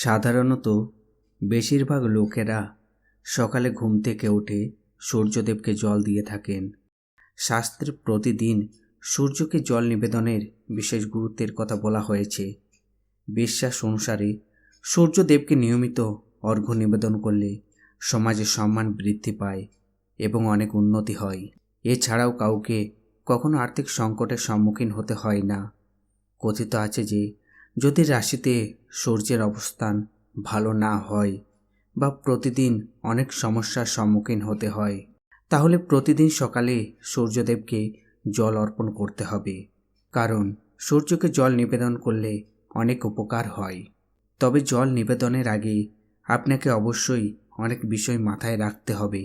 সাধারণত বেশিরভাগ লোকেরা সকালে ঘুম থেকে উঠে সূর্যদেবকে জল দিয়ে থাকেন। শাস্ত্রে প্রতিদিন সূর্যকে জল নিবেদনের বিশেষ গুরুত্বের কথা বলা হয়েছে। বিশ্বাস অনুসারে সূর্যদেবকে নিয়মিত অর্ঘ্য নিবেদন করলে সমাজে সম্মান বৃদ্ধি পায় এবং অনেক উন্নতি হয়। এছাড়াও কাউকে কখনো আর্থিক সংকটের সম্মুখীন হতে হয় না। কথিত আছে যে যদি রাশিতে সূর্যের অবস্থান ভালো না হয় বা প্রতিদিন অনেক সমস্যার সম্মুখীন হতে হয়, তাহলে প্রতিদিন সকালে সূর্যদেবকে জল অর্পণ করতে হবে। কারণ সূর্যকে জল নিবেদন করলে অনেক উপকার হয়। তবে জল নিবেদনের আগে আপনাকে অবশ্যই অনেক বিষয় মাথায় রাখতে হবে।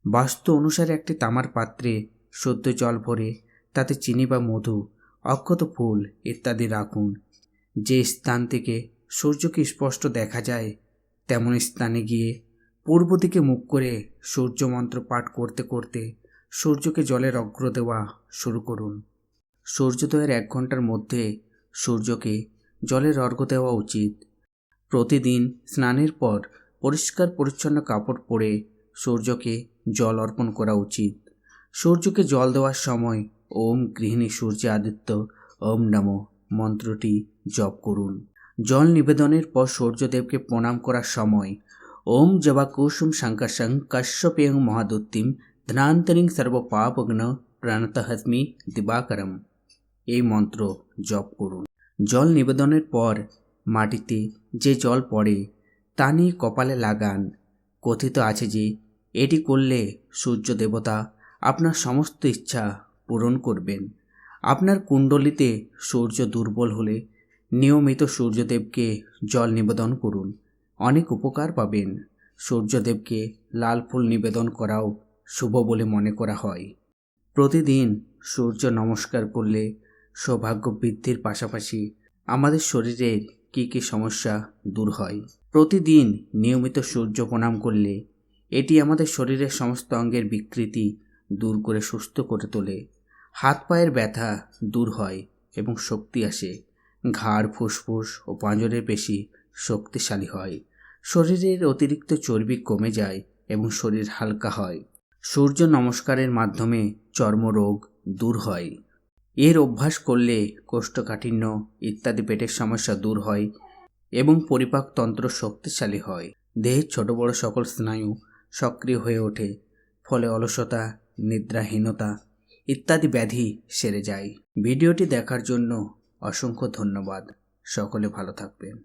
বাস্তু অনুসারে একটি তামার পাত্রে শুদ্ধ জল ভরে তাতে চিনি বা মধু, অক্ষত ফুল ইত্যাদি রাখুন। যে স্থান থেকে সূর্যকে স্পষ্ট দেখা যায় তেমন স্থানে গিয়ে পূর্ব দিকে মুখ করে সূর্য মন্ত্র পাঠ করতে করতে সূর্যকে জলের অর্ঘ্য দেওয়া শুরু করুন। সূর্যোদয়ের 1 ঘন্টার মধ্যে সূর্যকে জলের অর্ঘ্য দেওয়া উচিত। প্রতিদিন স্নানের পর পরিষ্কার পরিচ্ছন্ন কাপড় পরে সূর্যকে জল অর্পণ করা উচিত। সূর্যকে জল দেওয়ার সময় ওম গৃহিণী সূর্যে আদিত্য ওম নমঃ মন্ত্রটি জপ করুন। জল নিবেদনের পর সূর্যদেবকে প্রণাম করার সময় ওম জবাকুসুম শঙ্কর্ষং কশ্যপেয়ং মহাদুত্তিম ধনান্তরিং সর্বপাপগ্ন প্রণতহস্মি দিবাকরম এই মন্ত্র জপ করুন। জল নিবেদনের পর মাটিতে যে জল পড়ে তা নিয়ে কপালে লাগান। কথিত আছে যে এটি করলে সূর্য দেবতা আপনার সমস্ত ইচ্ছা পূরণ করবেন। আপনার কুণ্ডলিতে সূর্য দুর্বল হলে নিয়মিত সূর্যদেবকে জল নিবেদন করুন, অনেক উপকার পাবেন। সূর্যদেবকে লাল ফুল নিবেদন করাও শুভ বলে মনে করা হয়। প্রতিদিন সূর্য নমস্কার করলে সৌভাগ্য বৃদ্ধির পাশাপাশি আমাদের শরীরের কী সমস্যা দূর হয়। প্রতিদিন নিয়মিত সূর্য প্রণাম করলে এটি আমাদের শরীরের সমস্ত অঙ্গের বিকৃতি দূর করে সুস্থ করে তোলে। হাত পায়ের ব্যথা দূর হয় এবং শক্তি আসে। ঘাড়, ফুসফুস ও পাঁজরের পেশি শক্তিশালী হয়। শরীরের অতিরিক্ত চর্বি কমে যায় এবং শরীর হালকা হয়। সূর্য নমস্কারের মাধ্যমে চর্মরোগ দূর হয়। এর অভ্যাস করলে কোষ্ঠকাঠিন্য ইত্যাদি পেটের সমস্যা দূর হয় এবং পরিপাকতন্ত্র শক্তিশালী হয়। দেহের ছোট বড় সকল স্নায়ু সক্রিয় হয়ে ওঠে, ফলে অলসতা, নিদ্রাহীনতা ইত্যাদি ব্যাধি সেরে যায়। ভিডিওটি দেখার জন্য অসংখ্য ধন্যবাদ। সকলে ভালো থাকবেন।